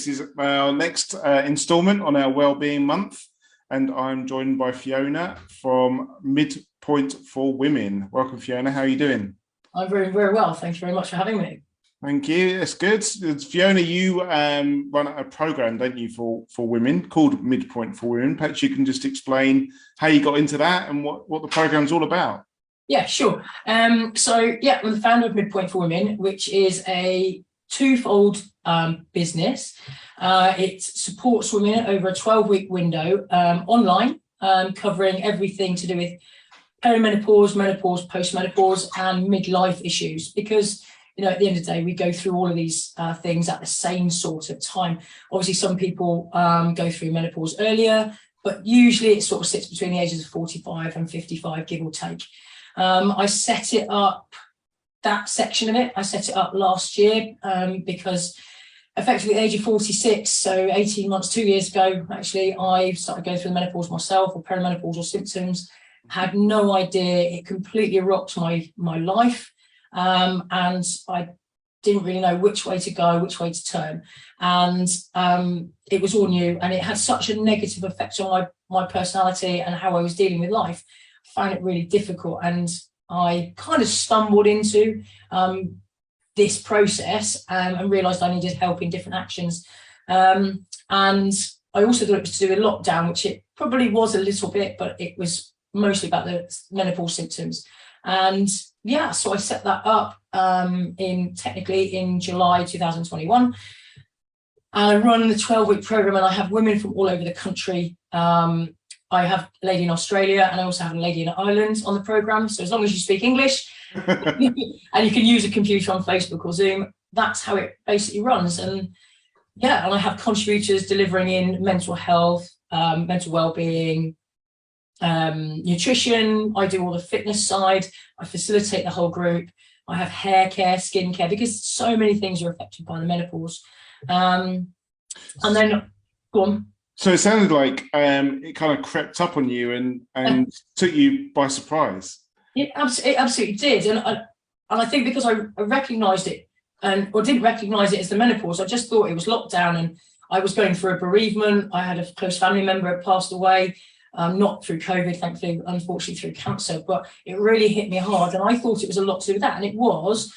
is our next instalment on our Wellbeing Month, and I'm joined by Fiona from Midpoint for Women. Welcome, Fiona. How are you doing? I'm very, very well. Thank you very much for having me. Thank you. That's good. Fiona, you run a program, don't you, for women called Midpoint for Women? Perhaps you can just explain how you got into that and what the program's all about. Yeah, sure. I'm the founder of Midpoint for Women, which is a twofold business. It supports women over a 12-week window online, covering everything to do with perimenopause, menopause, postmenopause, and midlife issues. Because, you know, at the end of the day, we go through all of these things at the same sort of time. Obviously, some people go through menopause earlier, but usually it sort of sits between the ages of 45 and 55, give or take. I set it up, that section of it, I set it up last year because effectively at the age of 46, so 18 months, 2 years ago, actually, I started going through the menopause myself, or perimenopausal symptoms, had no idea. It completely rocked my life. And I didn't really know which way to go, which way to turn. And it was all new, and it had such a negative effect on my personality and how I was dealing with life. I found it really difficult, and I kind of stumbled into this process and realised I needed help in different actions. And I also thought it was to do with lockdown, which it probably was a little bit, but it was mostly about the menopause symptoms. And yeah, so I set that up in July 2021. I run the 12-week program, and I have women from all over the country. I have a lady in Australia, and I also have a lady in Ireland on the program. So as long as you speak English and you can use a computer on Facebook or Zoom, that's how it basically runs. And yeah, and I have contributors delivering in mental health, mental well-being, nutrition. I do all the fitness side. I facilitate the whole group. I have hair care, skin care, because so many things are affected by the menopause. And then, go on. So it sounded like it kind of crept up on you and took you by surprise. It absolutely did. And I think because I recognised it or didn't recognise it as the menopause, I just thought it was lockdown, and I was going through a bereavement. I had a close family member had passed away. Not through COVID, thankfully, unfortunately through cancer, but it really hit me hard. And I thought it was a lot to do with that, and it was,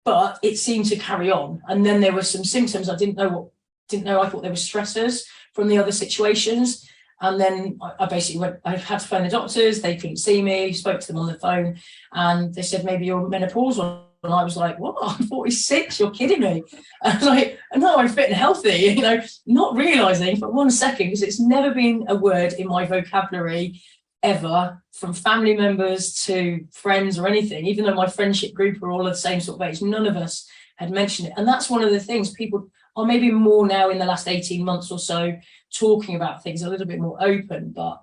but it seemed to carry on. And then there were some symptoms I didn't know. I thought they were stressors from the other situations. And then I basically I had to phone the doctors. They couldn't see me, spoke to them on the phone, and they said, maybe you're menopausal. And I was like, what? I'm 46, you're kidding me. I was like, no, I'm fit and healthy, you know, not realising for 1 second, because it's never been a word in my vocabulary ever, from family members to friends or anything, even though my friendship group are all of the same sort of age, none of us had mentioned it. And that's one of the things, people are maybe more now in the last 18 months or so talking about things a little bit more open, but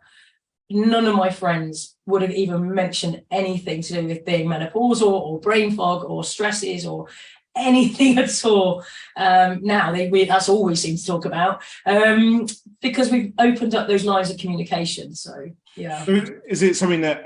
none of my friends would have even mentioned anything to do with being menopausal or brain fog or stresses or anything at all. Now that's all we seem to talk about, because we've opened up those lines of communication. So yeah. Is it something that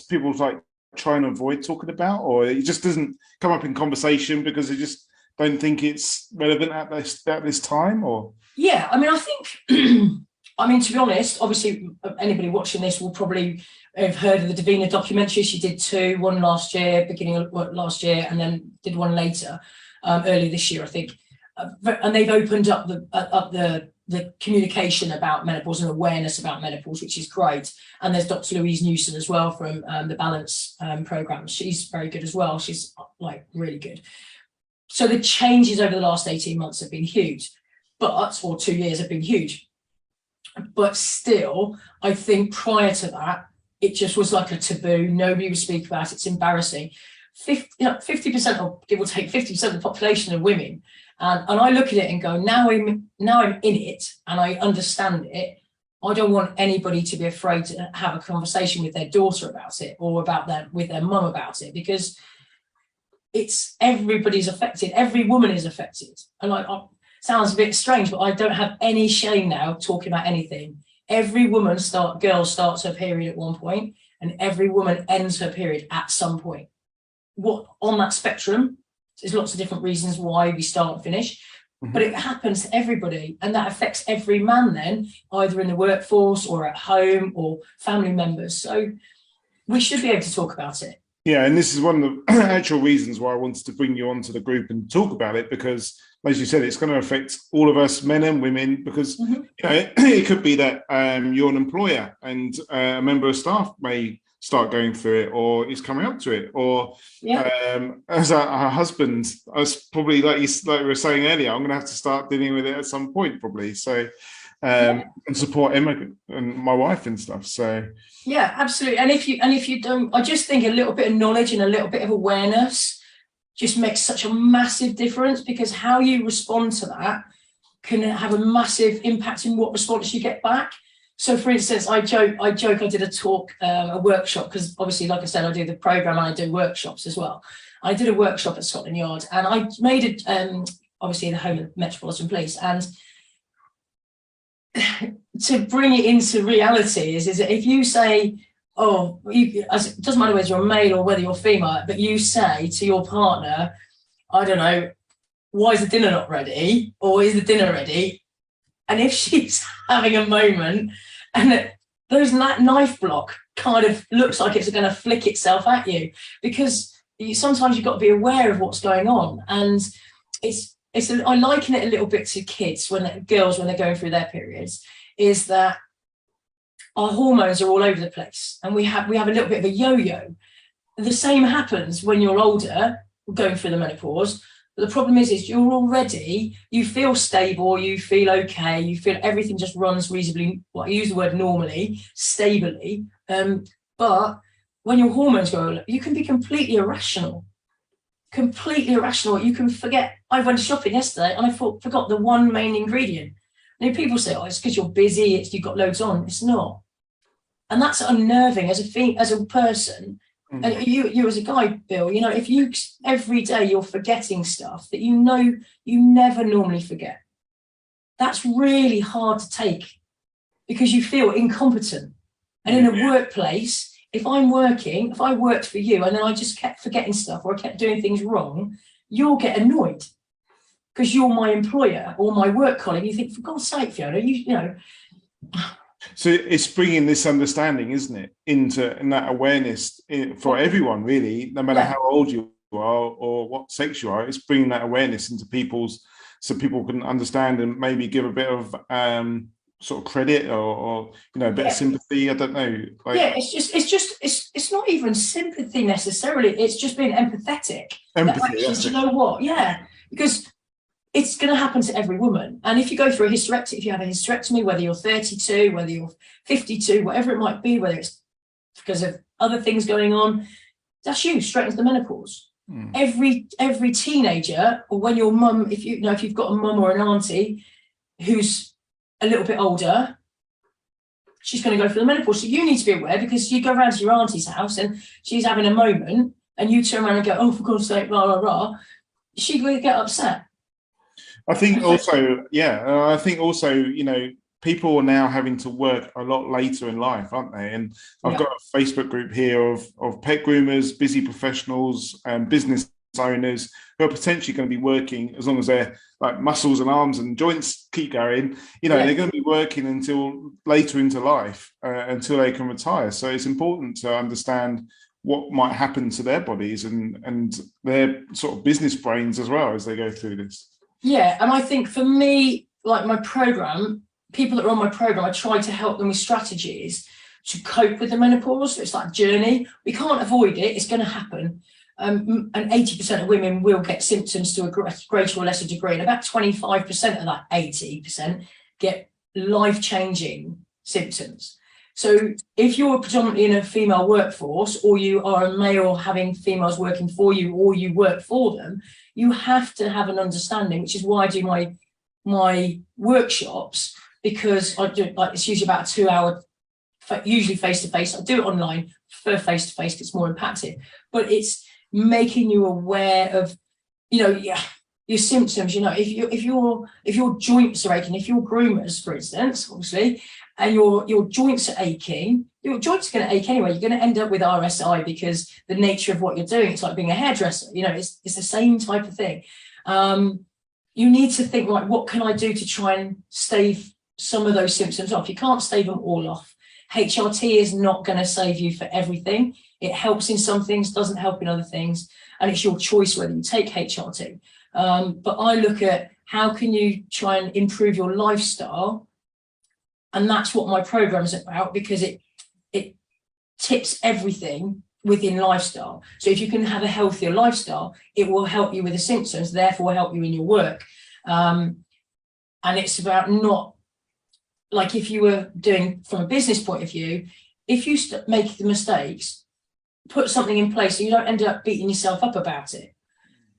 people like try and avoid talking about, or it just doesn't come up in conversation because they just don't think it's relevant at this time? Or yeah, I mean, I think I mean, to be honest, obviously anybody watching this will probably have heard of the Davina documentary. She did two, one last year, beginning of last year, and then did one later, early this year, I think. And they've opened up the communication about menopause and awareness about menopause, which is great. And there's Dr. Louise Newson as well from the Balance program. She's very good as well. She's like really good. So the changes over the last 18 months have been huge, or 2 years have been huge. But still, I think prior to that, it just was like a taboo. Nobody would speak about it. It's embarrassing. 50%, or give or take 50% of the population are women. And I look at it and go, now I'm in it and I understand it. I don't want anybody to be afraid to have a conversation with their daughter about it, or with their mum about it, because everybody's affected. Every woman is affected. And sounds a bit strange, but I don't have any shame now talking about anything. Every girl starts her period at one point, and every woman ends her period at some point. What on that spectrum, there's lots of different reasons why we start and finish, but it happens to everybody, and that affects every man then, either in the workforce or at home or family members. So we should be able to talk about it. Yeah, and this is one of the actual reasons why I wanted to bring you onto the group and talk about it, because, as you said, it's going to affect all of us, men and women, because it could be that you're an employer and a member of staff may start going through it, or is coming up to it, or as a husband, I was probably like we were saying earlier, I'm going to have to start dealing with it at some point, probably. So. And support Emma and my wife and stuff. So yeah, absolutely. And if you don't, I just think a little bit of knowledge and a little bit of awareness just makes such a massive difference, because how you respond to that can have a massive impact in what response you get back. So, for instance, I joke I did a talk, a workshop, because obviously, like I said, I do the program and I do workshops as well. I did a workshop at Scotland Yard, and I made it obviously in the home of Metropolitan Police, and to bring it into reality is that if you say, it doesn't matter whether you're male or whether you're female, but you say to your partner, I don't know, why is the dinner not ready? Or is the dinner ready? And if she's having a moment and that knife block kind of looks like it's going to flick itself at you, because sometimes you've got to be aware of what's going on. And I liken it a little bit to kids, when they're going through their periods, is that our hormones are all over the place, and we have a little bit of a yo-yo. The same happens when you're older, going through the menopause. But the problem is you feel stable, you feel okay, you feel everything just runs reasonably, I use the word normally, stably. But when your hormones go, you can be completely irrational. You can forget. I went shopping yesterday and I forgot the one main ingredient. And people say, it's because you're busy, you've got loads on. It's not. And that's unnerving as a person. And you as a guy, Bill, if you every day you're forgetting stuff that you never normally forget, that's really hard to take, because you feel incompetent. And in a workplace, if I worked for you and then I just kept forgetting stuff, or I kept doing things wrong, you'll get annoyed, because you're my employer or my work colleague. You think, for God's sake, Fiona, you know. So it's bringing this understanding, isn't it, in that awareness for everyone, really, no matter how old you are or what sex you are. It's bringing that awareness into so people can understand and maybe give a bit of sort of credit or a bit of sympathy. I don't know. It's not even sympathy necessarily. It's just being empathetic. Empathy. Do you know what? Yeah, because it's going to happen to every woman. And if you go through a hysterectomy, if you have a hysterectomy, whether you're 32, whether you're 52, whatever it might be, whether it's because of other things going on, that's you straight into the menopause. Every teenager, or when your mum, if you've got a mum or an auntie who's a little bit older, she's going to go through the menopause. So you need to be aware, because you go around to your auntie's house and she's having a moment, and you turn around and go, oh, for God's sake, blah, blah, blah. She will get upset. I think also, people are now having to work a lot later in life, aren't they? And I've got a Facebook group here of pet groomers, busy professionals, and business owners who are potentially going to be working, as long as their muscles and arms and joints keep going, they're going to be working until later into life, until they can retire. So it's important to understand what might happen to their bodies and their sort of business brains as well as they go through this. Yeah, and I think for me, like my program, people that are on my program, I try to help them with strategies to cope with the menopause. So it's like a journey. We can't avoid it. It's going to happen. And 80% of women will get symptoms to a greater or lesser degree. And about 25% of that 80% get life-changing symptoms. So if you're predominantly in a female workforce, or you are a male having females working for you, or you work for them, you have to have an understanding, which is why I do my workshops, because I do, it's usually about a 2-hour, usually face-to-face. I do it online for face-to-face because it's more impactful, but it's making you aware of, your symptoms. If your joints are aching, if you're groomers, for instance, obviously, and your joints are aching, your joints are going to ache anyway. You're going to end up with RSI because the nature of what you're doing. It's like being a hairdresser. It's the same type of thing. you need to think, right, what can I do to try and stave some of those symptoms off? You can't stave them all off. HRT is not going to save you for everything. It helps in some things, doesn't help in other things, and it's your choice whether you take HRT. But I look at how can you try and improve your lifestyle, and that's what my program is about, because it tips everything within lifestyle. So if you can have a healthier lifestyle, it will help you with the symptoms, therefore help you in your work. And it's about not, like if you were doing from a business point of view, if you make the mistakes, put something in place so you don't end up beating yourself up about it.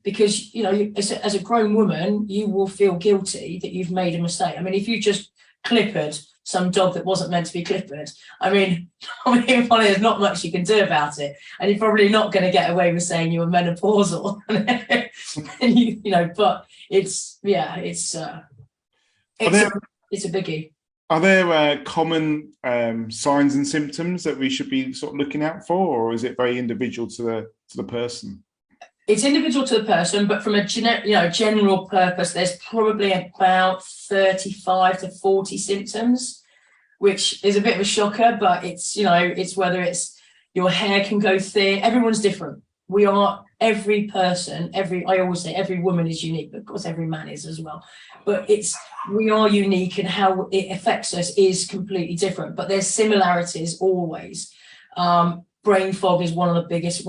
Because, you know, as a grown woman, you will feel guilty that you've made a mistake. I mean, if you just clippered some dog that wasn't meant to be clippered, I mean, there's not much you can do about it. And you're probably not going to get away with saying you were menopausal. And you know, but it's a biggie. Are there common signs and symptoms that we should be sort of looking out for, or is it very individual to the person? It's individual to the person, but from a general purpose, there's probably about 35 to 40 symptoms, which is a bit of a shocker, but it's, you know, it's whether it's your hair can go thin. Everyone's different. We are, every person, I always say every woman is unique, but of course every man is as well. But we are unique, and how it affects us is completely different, but there's similarities always. Brain fog is one of the biggest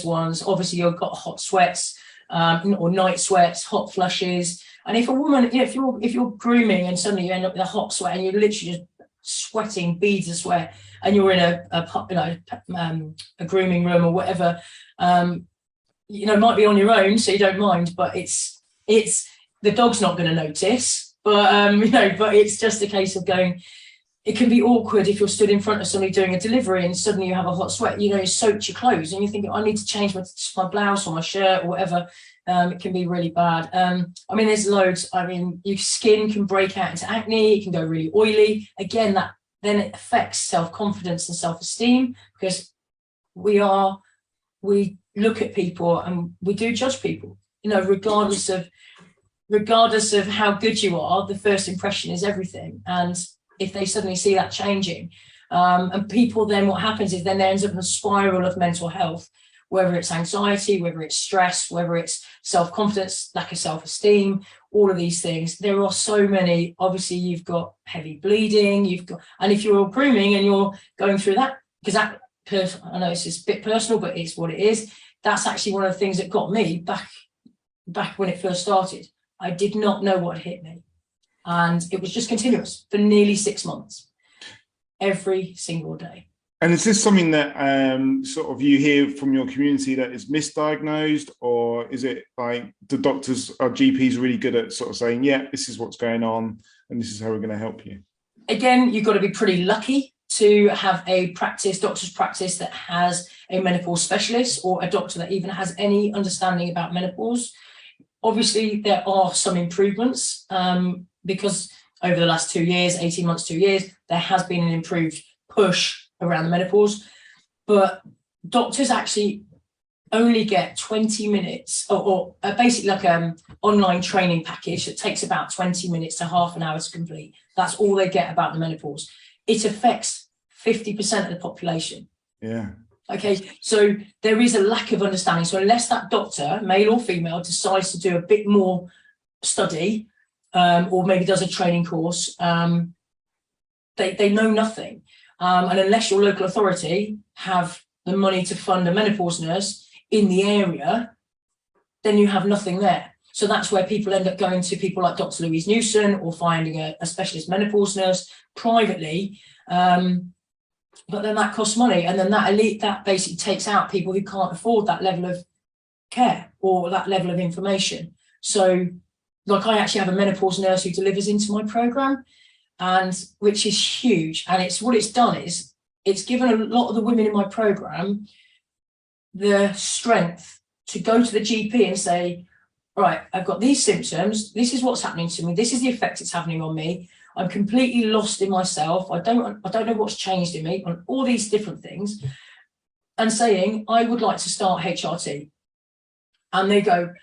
ones. Obviously, you've got hot sweats, or night sweats, hot flushes. And if a woman, you know, if you're grooming and suddenly you end up with a hot sweat and you're literally just sweating beads of sweat, and you're in a grooming room or whatever, you know, might be on your own, so you don't mind, but it's the dog's not going to notice. But you know, but it's just a case of going. It can be awkward if you're stood in front of somebody doing a delivery and suddenly you have a hot sweat, you know, you soaked your clothes and you think, I need to change my blouse or my shirt or whatever. It can be really bad. I mean, there's loads. I mean, your skin can break out into acne. It can go really oily. Again, then it affects self-confidence and self-esteem, because we look at people and we do judge people, you know, regardless of how good you are, the first impression is everything. And if they suddenly see that changing, and people, then what happens is then there ends up in a spiral of mental health, whether it's anxiety, whether it's stress, whether it's self-confidence, lack of self-esteem, all of these things. There are so many. Obviously, you've got heavy bleeding, and if you're grooming and you're going through that, because I know it's a bit personal, but it's what it is. That's actually one of the things that got me back when it first started. I did not know what hit me. And it was just continuous for nearly 6 months, every single day. And is this something that sort of you hear from your community that is misdiagnosed, or is it like the doctors or GPs really good at sort of saying, yeah, this is what's going on and this is how we're going to help you? Again, you've got to be pretty lucky to have a doctor's practice that has a menopause specialist, or a doctor that even has any understanding about menopause. Obviously, there are some improvements, because over the last 2 years, 18 months, 2 years, there has been an improved push around the menopause. But doctors actually only get 20 minutes or basically like an online training package that takes about 20 minutes to half an hour to complete. That's all they get about the menopause. It affects 50% of the population. Yeah. Okay, so there is a lack of understanding. So unless that doctor, male or female, decides to do a bit more study, or maybe does a training course, they know nothing. And unless your local authority have the money to fund a menopause nurse in the area, then you have nothing there. So that's where people end up going to people like Dr. Louise Newson, or finding a specialist menopause nurse privately. But then that costs money, and then that basically takes out people who can't afford that level of care or that level of information. So, like, I actually have a menopause nurse who delivers into my program, and which is huge. And what it's done is it's given a lot of the women in my program the strength to go to the GP and say, all right, I've got these symptoms. This is what's happening to me. This is the effect it's having on me. I'm completely lost in myself. I don't know what's changed in me, on all these different things, and saying, I would like to start HRT. And they go,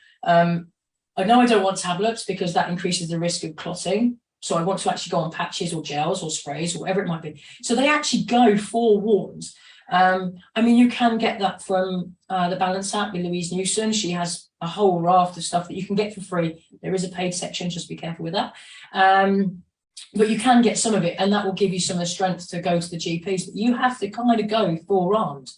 I know I don't want tablets because that increases the risk of clotting. So I want to actually go on patches or gels or sprays or whatever it might be. So they actually go forewarned. I mean, you can get that from the Balance app with Louise Newson. She has a whole raft of stuff that you can get for free. There is a paid section, just be careful with that. But you can get some of it, and that will give you some of the strength to go to the GPs. But you have to kind of go forearmed.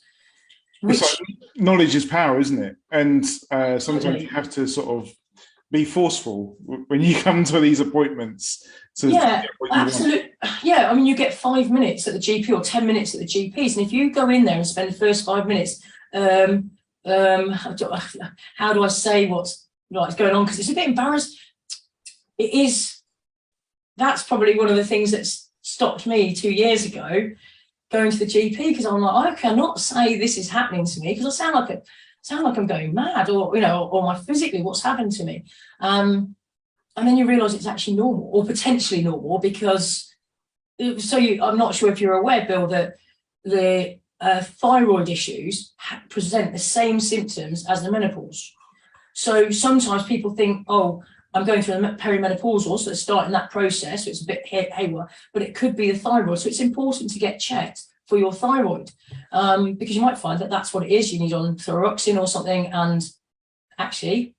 Which, like, knowledge is power, isn't it? And sometimes you have to sort of be forceful when you come to these appointments. Yeah, absolutely. Yeah, I mean, you get 5 minutes at the GP or 10 minutes at the GPs, and if you go in there and spend the first 5 minutes, how do I say what's going on? Because it's a bit embarrassing. It is. That's probably one of the things that stopped me 2 years ago going to the GP, because I'm like, I cannot say this is happening to me because I sound like I'm going mad, or or my physically what's happened to me. And then you realise it's actually normal or potentially normal, because I'm not sure if you're aware, Bill, that the thyroid issues present the same symptoms as the menopause. So sometimes people think, oh, I'm going through a perimenopausal, so it's starting that process, so it's a bit haywire, but it could be the thyroid. So it's important to get checked for your thyroid, because you might find that that's what it is. You need on thyroxine or something, and actually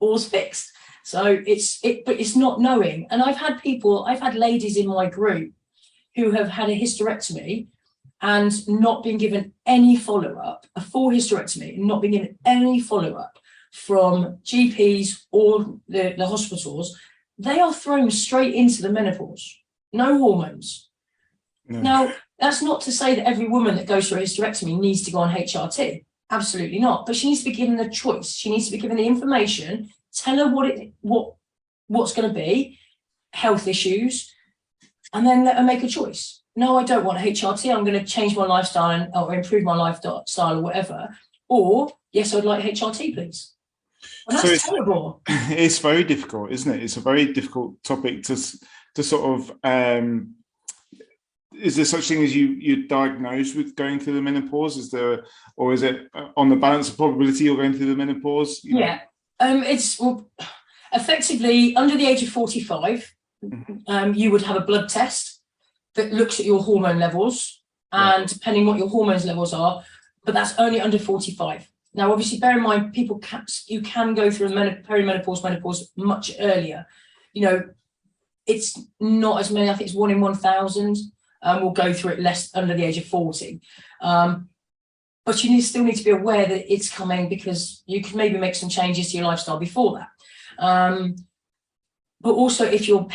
all's fixed. So but it's not knowing. And I've had ladies in my group who have had a hysterectomy and not been given any follow-up, a full hysterectomy, and not been given any follow-up from GPs or the hospitals. They are thrown straight into the menopause, no hormones. No. Now, that's not to say that every woman that goes through a hysterectomy needs to go on HRT. Absolutely not. But she needs to be given the choice. She needs to be given the information, tell her what's going to be, health issues, and then let her make a choice. No, I don't want HRT. I'm going to change my lifestyle or improve my lifestyle or whatever. Or, yes, I'd like HRT, please. Well, that's terrible. It's very difficult, isn't it? It's a very difficult topic to sort of. Is there such thing as you're diagnosed with going through the menopause? Is there, or is it on the balance of probability you're going through the menopause? Yeah, it's effectively under the age of 45. You would have a blood test that looks at your hormone levels, and depending what your hormones levels are, but that's only under 45. Now, obviously, bear in mind, you can go through perimenopause, menopause much earlier. It's not as many. I think it's 1 in 1,000 will go through it less under the age of 40. But you still need to be aware that it's coming, because you can maybe make some changes to your lifestyle before that. But also, if your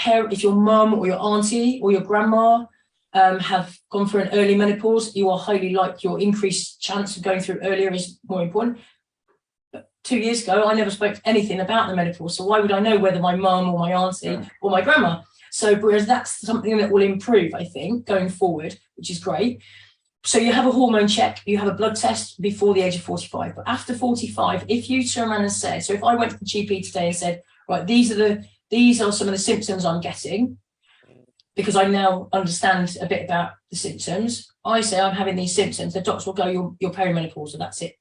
mum or your auntie or your grandma have gone through an early menopause, you are highly likely, your increased chance of going through earlier is more important. But 2 years ago, I never spoke anything about the menopause, so why would I know whether my mum or my auntie or my grandma? So whereas that's something that will improve, I think, going forward, which is great. So you have a hormone check, you have a blood test before the age of 45. But after 45, if you turn around and say, so if I went to the GP today and said, right, these are some of the symptoms I'm getting, because I now understand a bit about the symptoms. I say I'm having these symptoms. The doctor will go, you're perimenopausal, that's it.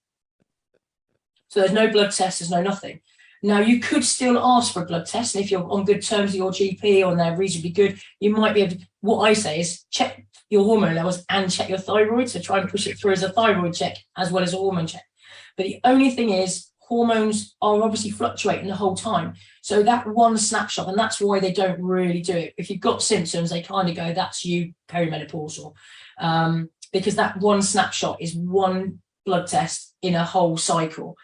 So there's no blood test, there's no nothing. Now, you could still ask for a blood test, and if you're on good terms with your GP or they're reasonably good, you might be able to, what I say is check your hormone levels and check your thyroid. So try and push it through as a thyroid check as well as a hormone check. But the only thing is, hormones are obviously fluctuating the whole time. So that one snapshot, and that's why they don't really do it. If you've got symptoms, they kind of go, that's you perimenopausal. Because that one snapshot is one blood test in a whole cycle.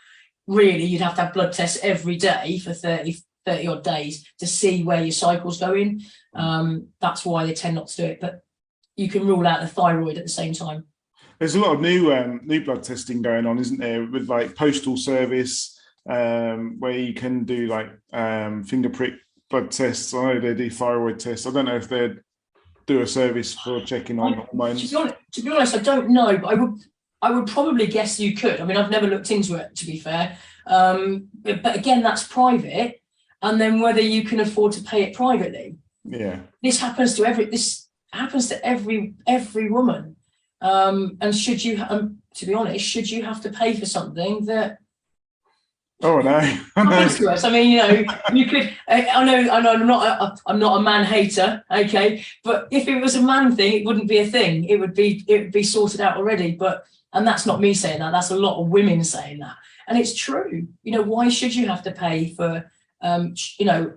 Really, you'd have to have blood tests every day for 30 odd days to see where your cycle's going. That's why they tend not to do it. But you can rule out the thyroid at the same time. There's a lot of new blood testing going on, isn't there, with like postal service, where you can do like finger prick blood tests. I know they do thyroid tests. I don't know if they do a service for checking on hormones. To be honest, I don't know, but I would probably guess you could. I mean, I've never looked into it, to be fair. But again, that's private, and then whether you can afford to pay it privately. Yeah, this happens to every woman. And should you, to be honest, should you have to pay for something that Oh, I know. I know. Happens to us. I mean, you know, you could. I know. I'm not a man hater. Okay, but if it was a man thing, it wouldn't be a thing. It would be sorted out already. And that's not me saying that. That's a lot of women saying that, and it's true. You know, why should you have to pay for, you know,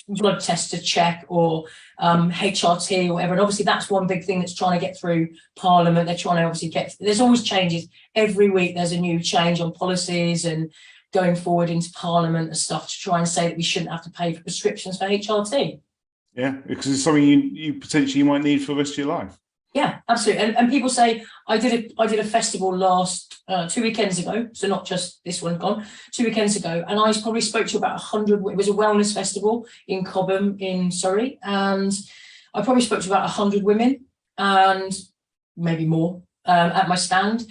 blood tests to check or HRT or whatever? And obviously, that's one big thing that's trying to get through Parliament. They're trying to obviously get. There's always changes every week. There's a new change on policies and going forward into Parliament and stuff to try and say that we shouldn't have to pay for prescriptions for HRT. Yeah, because it's something you potentially might need for the rest of your life. Yeah, absolutely. And people say I did a festival last 2 weekends ago, so not just this one gone, 2 weekends ago, and I probably spoke to about 100. It was a wellness festival in Cobham in Surrey, and I probably spoke to about 100 women and maybe more at my stand,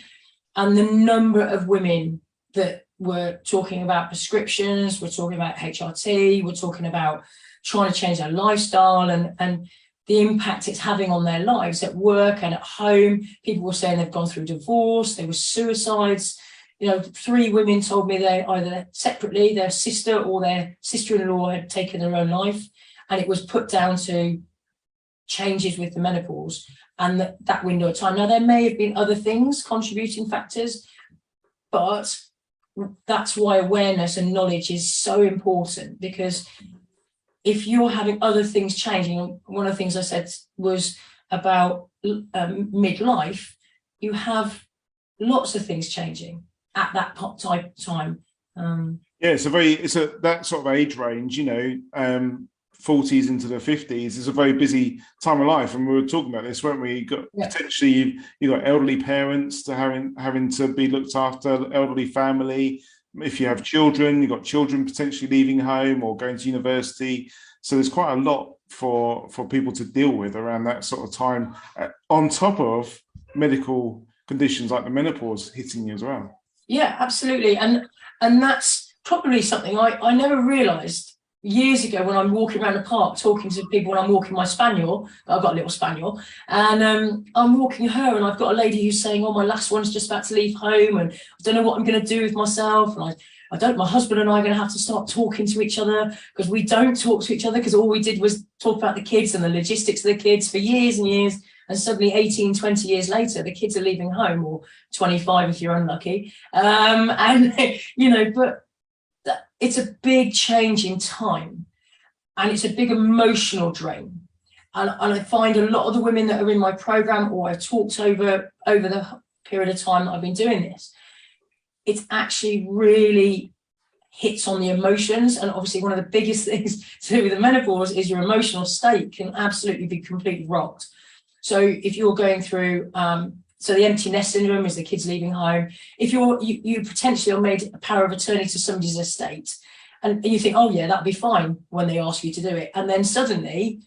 and the number of women that we're talking about prescriptions, we're talking about HRT, we're talking about trying to change their lifestyle and the impact it's having on their lives at work and at home. People were saying they've gone through divorce, there were suicides. You know, 3 women told me they either separately, their sister or their sister-in-law had taken their own life, and it was put down to changes with the menopause and that window of time. Now, there may have been other things, contributing factors, but that's why awareness and knowledge is so important, because if you're having other things changing, one of the things I said was about midlife, you have lots of things changing at that time. Yeah, it's that sort of age range, you know, 40s into the 50s is a very busy time of life, and we were talking about this, weren't we? You got potentially you got elderly parents to having to be looked after, elderly family. If you have children, you've got children potentially leaving home or going to university. So there's quite a lot for people to deal with around that sort of time, on top of medical conditions like the menopause hitting you as well. Yeah, absolutely. And that's probably something I never realised years ago when I'm walking around the park talking to people when I'm walking my spaniel. I've got a little spaniel, and I'm walking her, and I've got a lady who's saying, oh, my last one's just about to leave home and I don't know what I'm going to do with myself, and my husband and I are going to have to start talking to each other, because we don't talk to each other, because all we did was talk about the kids and the logistics of the kids for years and years, and suddenly 18, 20 years later the kids are leaving home, or 25 if you're unlucky, and you know, but it's a big change in time, and it's a big emotional drain. And I find a lot of the women that are in my program, or I've talked over the period of time that I've been doing this, it's actually really hits on the emotions. And obviously one of the biggest things to do with the menopause is your emotional state can absolutely be completely rocked. So if you're going through so the empty nest syndrome is the kids leaving home. If you potentially are made a power of attorney to somebody's estate, and you think, oh yeah, that'll be fine when they ask you to do it, and then suddenly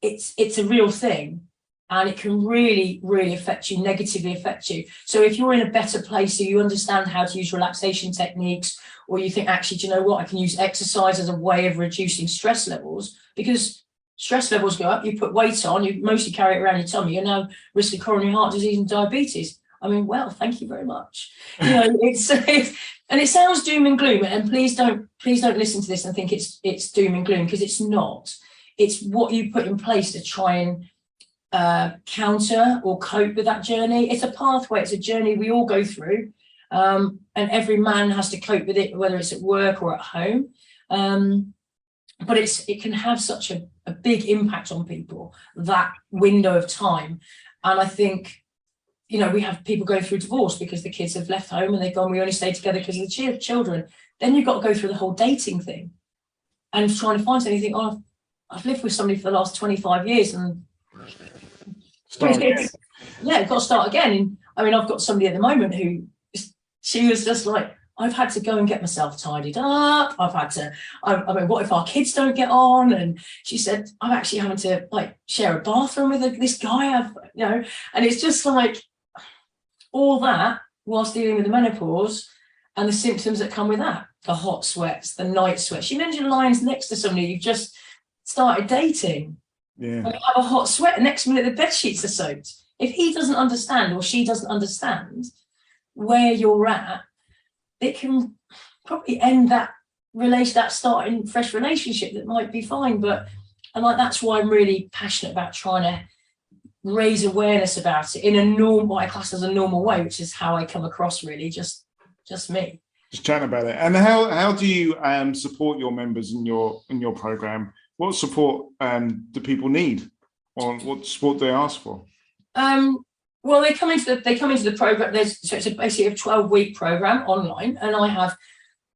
it's a real thing, and it can really, really negatively affect you. So if you're in a better place, so you understand how to use relaxation techniques, or you think, actually, do you know what, I can use exercise as a way of reducing stress levels, because stress levels go up, you put weight on, you mostly carry it around your tummy, you're now risk of coronary heart disease and diabetes. I mean, well, thank you very much. You know, it's and it sounds doom and gloom, and please don't listen to this and think it's doom and gloom, because it's not. It's what you put in place to try and counter or cope with that journey. It's a pathway, it's a journey we all go through, and every man has to cope with it, whether it's at work or at home. But it can have such a big impact on people, that window of time. And I think, you know, we have people going through divorce because the kids have left home and they've gone, we only stay together because of the children. Then you've got to go through the whole dating thing and trying to find anything. Oh, I've lived with somebody for the last 25 years and you've got to start again. I mean, I've got somebody at the moment who, she was just like, I've had to go and get myself tidied up. I mean, what if our kids don't get on? And she said, I'm actually having to like share a bathroom with this guy, and it's just like all that whilst dealing with the menopause and the symptoms that come with that, the hot sweats, the night sweats. She mentioned lying next to somebody you've just started dating. Yeah. And you have a hot sweat, and next minute the bed sheets are soaked. If he doesn't understand, or she doesn't understand where you're at, it can probably end that starting fresh relationship that might be fine. But and like that's why I'm really passionate about trying to raise awareness about it in a normal, what I class as a normal way, which is how I come across, really, just me. Just chatting about it. And how do you support your members in your program? What support do people need, or what support do they ask for? Well, they come into the program. It's basically a 12-week program online, and I have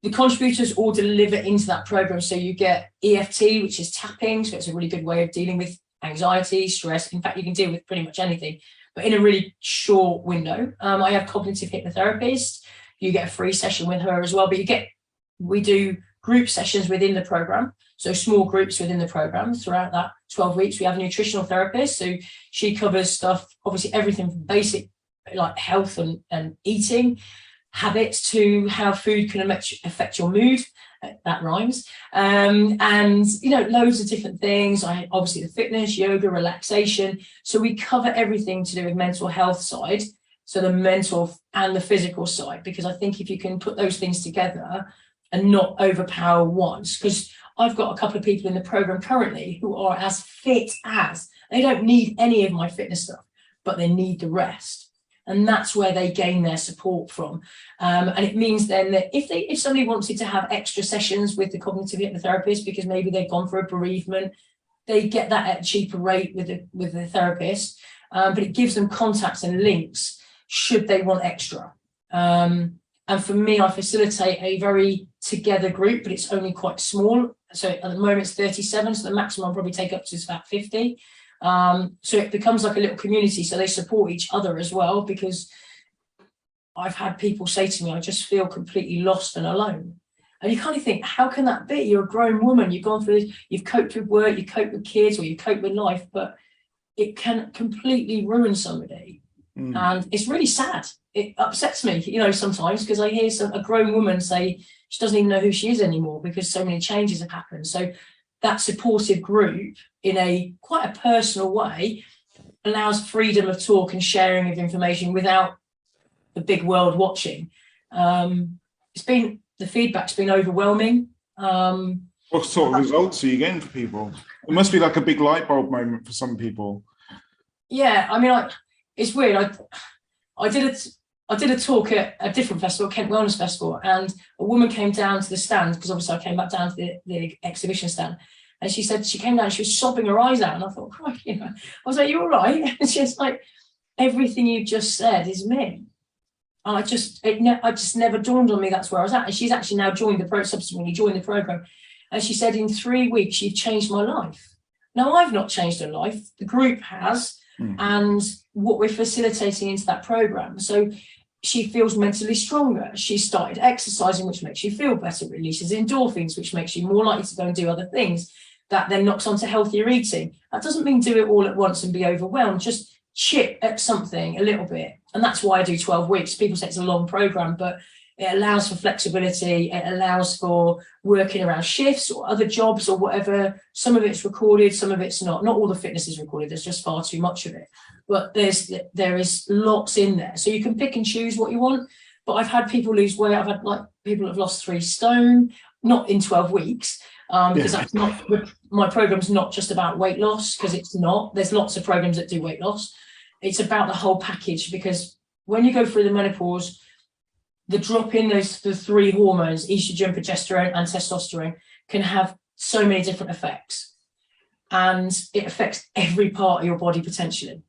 the contributors all deliver into that program. So you get EFT, which is tapping. So it's a really good way of dealing with anxiety, stress. In fact, you can deal with pretty much anything, but in a really short window. I have cognitive hypnotherapist. You get a free session with her as well, but we do group sessions within the program. So small groups within the program throughout that 12 weeks. We have a nutritional therapist. So she covers stuff, obviously everything from basic like health and eating habits to how food can affect your mood. That rhymes. And, loads of different things. Obviously the fitness, yoga, relaxation. So we cover everything to do with mental health side. So the mental and the physical side, because I think if you can put those things together and not overpower once, because I've got a couple of people in the program currently who are as fit as, they don't need any of my fitness stuff, but they need the rest. And that's where they gain their support from. And it means then that if somebody wanted to have extra sessions with the cognitive hypnotherapist, because maybe they've gone for a bereavement, they get that at a cheaper rate with the therapist. But it gives them contacts and links should they want extra. And for me, I facilitate a very together group, but it's only quite small. So at the moment it's 37, so the maximum I'll probably take up to is about 50. So it becomes like a little community. So they support each other as well, because I've had people say to me, I just feel completely lost and alone. And you kind of think, how can that be? You're a grown woman, you've gone through this, you've coped with work, you cope with kids, or you cope with life, but it can completely ruin somebody. And it's really sad. It upsets me, sometimes, because I hear a grown woman say she doesn't even know who she is anymore because so many changes have happened. So that supportive group, in quite a personal way, allows freedom of talk and sharing of information without the big world watching. The feedback's been overwhelming. What sort of results are you getting for people? It must be like a big light bulb moment for some people. Yeah, I mean, it's weird. I did a talk at a different festival, Kent Wellness Festival, and a woman came down to the stand, because obviously I came back down to the exhibition stand, and she said she came down and she was sobbing her eyes out, and I thought, I was like, you all right? And she's like, everything you just said is me. And I just never dawned on me that's where I was at. And she's actually now subsequently joined the program. And she said, in 3 weeks, you've changed my life. Now, I've not changed her life. The group has. And what we're facilitating into that program. So she feels mentally stronger. She started exercising, which makes you feel better, releases endorphins, which makes you more likely to go and do other things. That then knocks onto healthier eating. That doesn't mean do it all at once and be overwhelmed. Just chip at something a little bit. And that's why I do 12 weeks. People say it's a long program, but it allows for flexibility. It allows for working around shifts or other jobs or whatever. Some of it's recorded, some of it's not. Not all the fitness is recorded. There's just far too much of it. But there is lots in there. So you can pick and choose what you want. But I've had people lose weight. I've had people have lost 3 stone, not in 12 weeks. Because that's not, my program's not just about weight loss, because it's not. There's lots of programs that do weight loss. It's about the whole package, because when you go through the menopause, the drop in the 3 hormones, estrogen, progesterone, and testosterone, can have so many different effects. And it affects every part of your body potentially.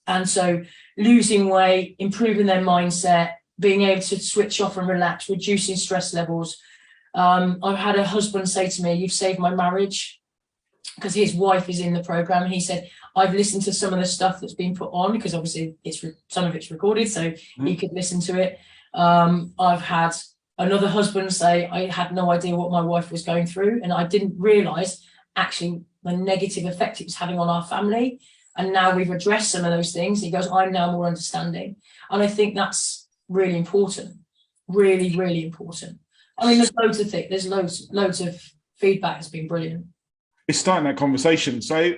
And so losing weight, improving their mindset, being able to switch off and relax, reducing stress levels. I've had a husband say to me, you've saved my marriage, because his wife is in the program. He said, I've listened to some of the stuff that's been put on, because obviously some of it's recorded, so he could listen to it. I've had another husband say, I had no idea what my wife was going through, and I didn't realize actually the negative effect it was having on our family. And now we've addressed some of those things. He goes, I'm now more understanding. And I think that's really important. Really, really important. I mean, there's loads of things. There's loads of feedback has been brilliant. It's starting that conversation. So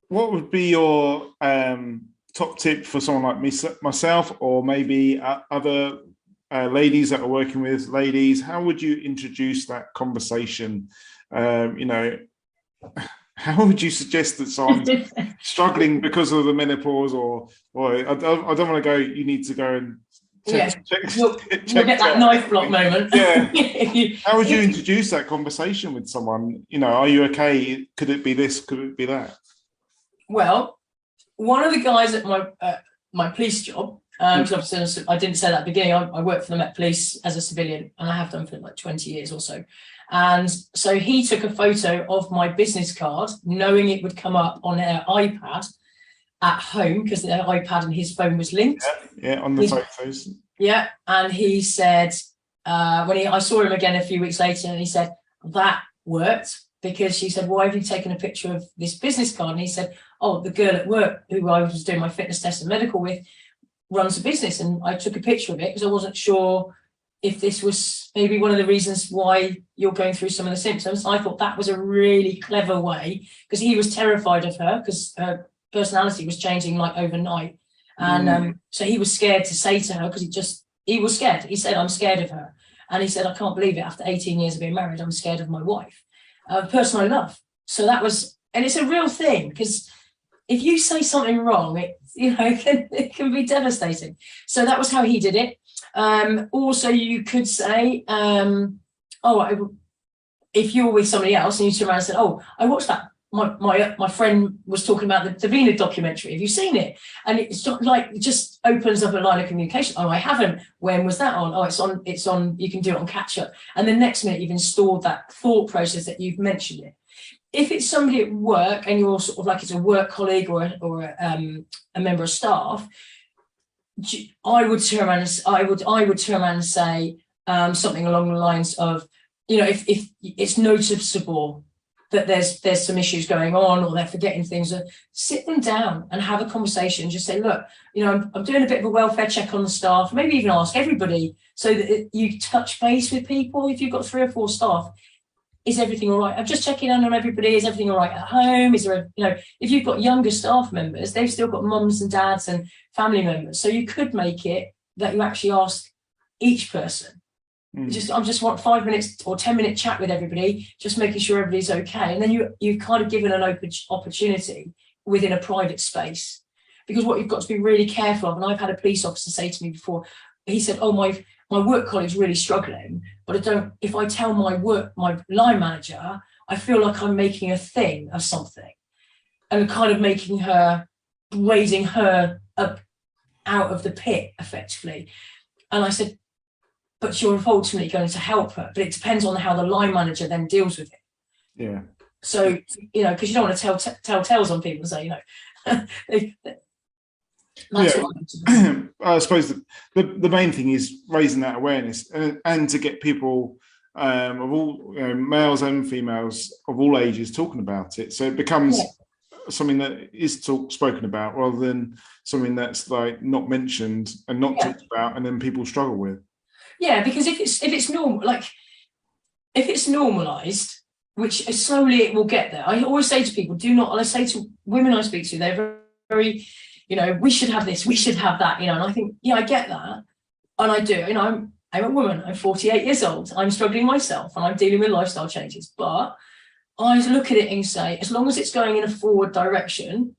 what would be your top tip for someone like myself, or maybe other ladies that are working with ladies, how would you introduce that conversation? You know, how would you suggest that someone's struggling because of the menopause, or I don't want to go, you need to go and check, you'll get that knife block moment. Yeah. How would you introduce that conversation with someone? You know, are you okay? Could it be this? Could it be that? Well, one of the guys at my police job, because I didn't say that at the beginning, I work for the Met Police as a civilian, and I have done for like 20 years or so. And so he took a photo of my business card, knowing it would come up on their iPad at home, because their iPad and his phone was linked. Yeah, on the photos. Yeah, and he said, I saw him again a few weeks later, and he said, that worked, because she said, why have you taken a picture of this business card? And he said, oh, the girl at work who I was doing my fitness test and medical with runs a business, and I took a picture of it because I wasn't sure if this was maybe one of the reasons why you're going through some of the symptoms. I thought that was a really clever way, because he was terrified of her, because her personality was changing like overnight. And so he was scared to say to her, because he was scared. He said, I'm scared of her. And he said, I can't believe it. After 18 years of being married, I'm scared of my wife, a person I love. So that was, and it's a real thing, because if you say something wrong, it can be devastating. So that was how he did it. Also, you could say, if you're with somebody else and you turn around and said, oh, I watched that. My friend was talking about the Davina documentary. Have you seen it? And it's like, it just opens up a line of communication. Oh, I haven't. When was that on? Oh, it's on. You can do it on catch up. And the next minute you've installed that thought process that you've mentioned it. If it's somebody at work and you're sort of like, it's a work colleague or a member of staff, I would turn around and say something along the lines of, if it's noticeable that there's some issues going on, or they're forgetting things, sit them down and have a conversation. Just say, look, I'm doing a bit of a welfare check on the staff. Maybe even ask everybody, so that you touch base with people. If you've got 3 or 4 staff, is everything all right? I'm just checking in on everybody. Is everything all right at home? Is there if you've got younger staff members, they've still got mums and dads and family members. So you could make it that you actually ask each person. I just want 5 minutes or 10-minute chat with everybody, just making sure everybody's okay. And then you've kind of given an open opportunity within a private space. Because what you've got to be really careful of, and I've had a police officer say to me before, he said, oh, my work colleague's really struggling, but if I tell my line manager, I feel like I'm making a thing of something and kind of raising her up out of the pit effectively. And I said, but you're ultimately going to help her, but it depends on how the line manager then deals with it. Yeah. So, because you don't want to tell tales on people and say, I suppose the main thing is raising that awareness and to get people of all males and females of all ages talking about it, so it becomes something that is spoken about, rather than something that's like not mentioned and not talked about, and then people struggle with. Yeah, because if it's normal, like if it's normalized, which slowly it will get there. I always say to people, I say to women I speak to, they're very we should have this, we should have that, and I think, I get that. And I do, I'm a woman, I'm 48 years old, I'm struggling myself, and I'm dealing with lifestyle changes. But I look at it and say, as long as it's going in a forward direction,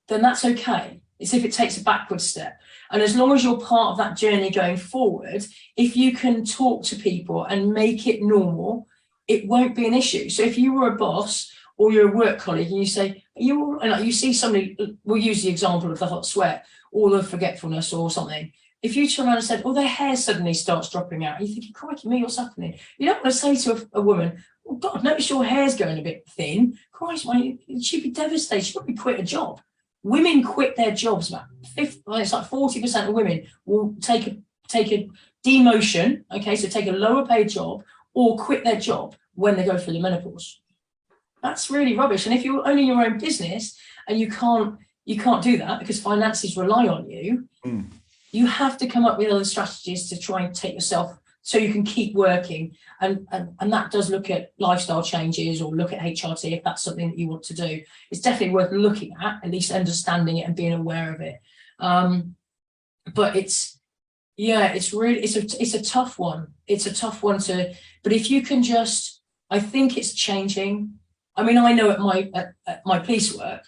then that's okay. It's if it takes a backward step. And as long as you're part of that journey going forward, if you can talk to people and make it normal, it won't be an issue. So if you were a boss or you're a work colleague and you say, you see somebody, we'll use the example of the hot sweat or the forgetfulness or something. If you turn around and said, oh, their hair suddenly starts dropping out, you're thinking, crikey me, what's happening? You don't want to say to a woman, oh, God, notice your hair's going a bit thin. Christ, she'd be devastated. She'd probably quit a job. Women quit their jobs. It's like 40% of women will take a demotion, so take a lower paid job or quit their job when they go through the menopause. That's really rubbish. And if you're owning your own business and you can't do that because finances rely on you, you have to come up with other strategies to try and take yourself so you can keep working. And that does look at lifestyle changes or look at HRT if that's something that you want to do. It's definitely worth looking at least understanding it and being aware of it. But Yeah, it's a tough one. It's a tough one but if you can just, I think it's changing. I mean, I know at my police work,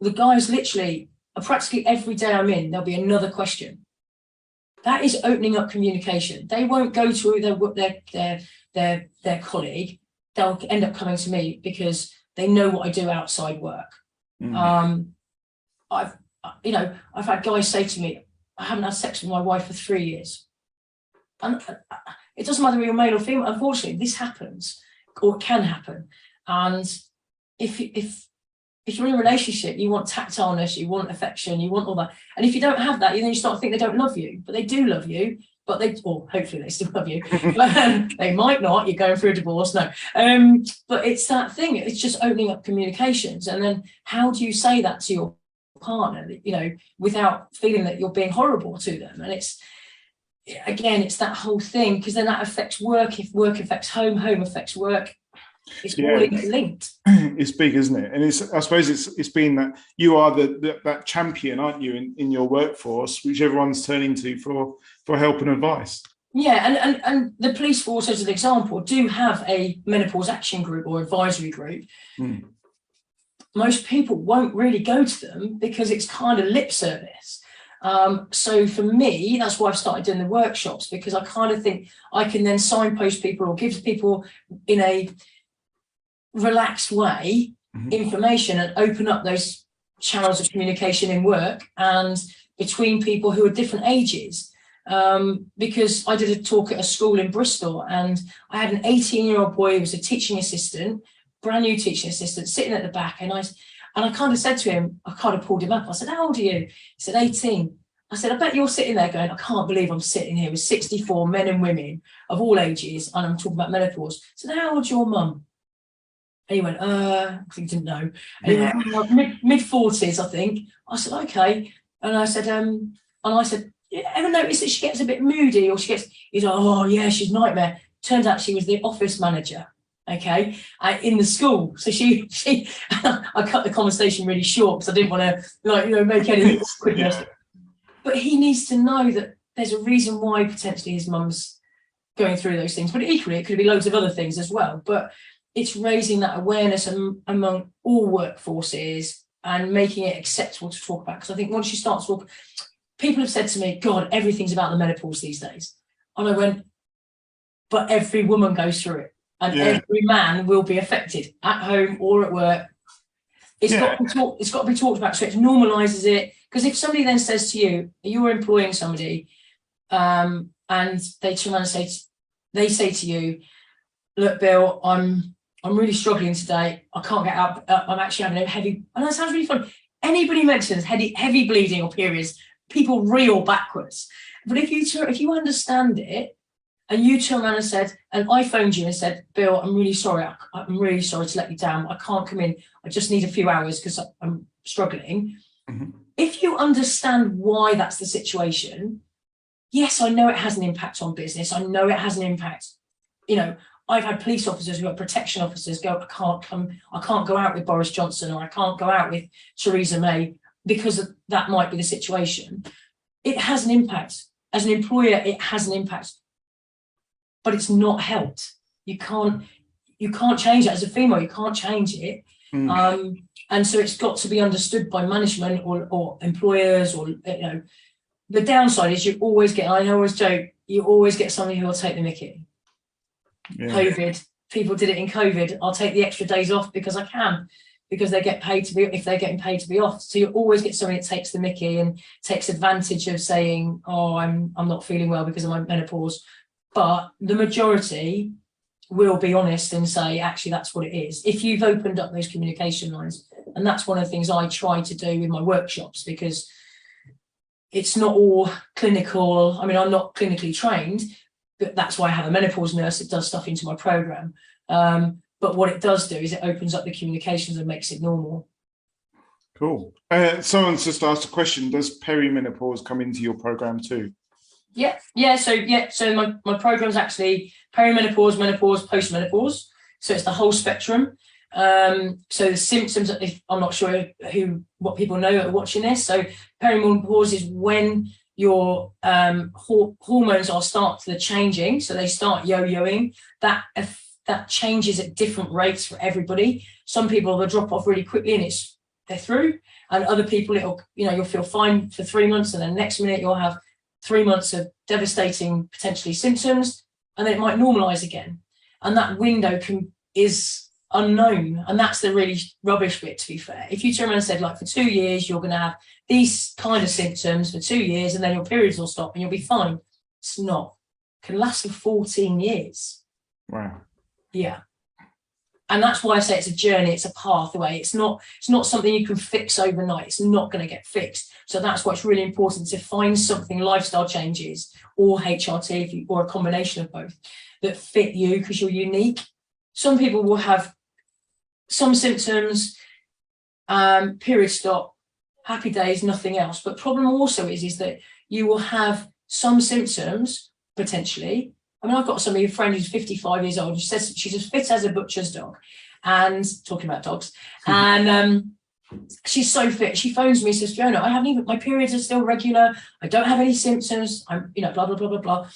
the guys literally, practically every day I'm in, there'll be another question. That is opening up communication. They won't go to their colleague. They'll end up coming to me because they know what I do outside work. I've had guys say to me, I haven't had sex with my wife for 3 years. And it doesn't matter if you're male or female. Unfortunately, this happens, or it can happen. And if you're in a relationship, you want tactileness, you want affection, you want all that. And if you don't have that, then you start to think they don't love you, but they do love you. But or hopefully they still love you. But they might not. You're going through a divorce, no. But it's that thing. It's just opening up communications. And then how do you say that to your partner, without feeling that you're being horrible to them? And it's that whole thing, because then that affects work. If work affects home, home affects work. It's all linked. It's big, isn't it? And I suppose it's been that you are that champion, aren't you, in your workforce, which everyone's turning to for help and advice. Yeah, and the police force, as an example, do have a menopause action group or advisory group. Most people won't really go to them because it's kind of lip service. So for me, that's why I've started doing the workshops, because I kind of think I can then signpost people or give people in a relaxed way information and open up those channels of communication in work and between people who are different ages. Because I did a talk at a school in Bristol, and I had an 18-year-old boy who was a teaching assistant, brand new teaching assistant, sitting at the back, and I kind of said to him, I kind of pulled him up. I said, "How old are you?" He said, 18. I said, "I bet you're sitting there going, I can't believe I'm sitting here with 64 men and women of all ages, and I'm talking about menopause." I said, "How old's your mum?" And he went, because he didn't know. And he went, mid-40s, I think. I said, "Okay." And I said, "You ever notice that she gets a bit moody, or he's like, "Oh yeah, she's a nightmare." Turns out she was the office manager, okay, in the school. So she I cut the conversation really short because I didn't want to make any awkwardness. Yeah. But he needs to know that there's a reason why potentially his mum's going through those things. But equally, it could be loads of other things as well. But it's raising that awareness among all workforces and making it acceptable to talk about. Because I think once you start to talk, people have said to me, "God, everything's about the menopause these days." And I went, but every woman goes through it. And every man will be affected at home or at work. It's got to be talked about, so it normalizes it. Because if somebody then says to you, you're employing somebody, and they turn around and say to you, "Look, Bill, I'm really struggling today. I can't get out. I'm actually having a heavy," and that sounds really fun. Anybody mentions heavy bleeding or periods, people reel backwards. But if you understand it, and you turned around and I phoned you and said, "Bill, I'm really sorry. I'm really sorry to let you down. I can't come in. I just need a few hours because I'm struggling." If you understand why that's the situation, yes, I know it has an impact on business. I know it has an impact. I've had police officers who are protection officers go, I can't go out with Boris Johnson, or I can't go out with Theresa May because that might be the situation. It has an impact. As an employer, it has an impact. But it's not helped. You can't change it. As a female, you can't change it. And so it's got to be understood by management or employers, or the downside is you always get, I always joke, you always get somebody who will take the mickey. COVID, people did it in COVID. I'll take the extra days off because I can, because they get paid if they're getting paid to be off. So you always get somebody that takes the mickey and takes advantage of saying, "Oh, I'm not feeling well because of my menopause." But the majority will be honest and say, actually, that's what it is. If you've opened up those communication lines, and that's one of the things I try to do with my workshops, because it's not all clinical. I mean, I'm not clinically trained, but that's why I have a menopause nurse that does stuff into my program. But what it does do is it opens up the communications and makes it normal. Cool. Someone's just asked a question. Does perimenopause come into your program too? Yeah. So my program's actually perimenopause, menopause, postmenopause. So it's the whole spectrum. So the symptoms, if I'm not sure what people know that are watching this. So perimenopause is when your hormones are start to changing, so they start yo-yoing. That changes at different rates for everybody. Some people will drop off really quickly and they're through, and other people you'll feel fine for 3 months, and then next minute you'll have 3 months of devastating potentially symptoms, and then it might normalize again. And that window is unknown, and that's the really rubbish bit, to be fair. If you turn around and said, like, for 2 years you're going to have these kind of symptoms for 2 years, and then your periods will stop and you'll be fine, it's not. It can last for 14 years. Wow. Yeah. And that's why I say it's a journey, it's a pathway. It's not something you can fix overnight. It's not going to get fixed. So that's why it's really important to find something, lifestyle changes or HRT, or a combination of both, that fit you, because you're unique. Some people will have some symptoms, period stop, happy days, nothing else. But problem also is that you will have some symptoms potentially. I mean, I've got somebody, a friend who's 55 years old, who says she's as fit as a butcher's dog, and talking about dogs, and she's so fit. She phones me, says, Fiona, my periods are still regular. I don't have any symptoms. I'm, blah, blah, blah, blah, blah.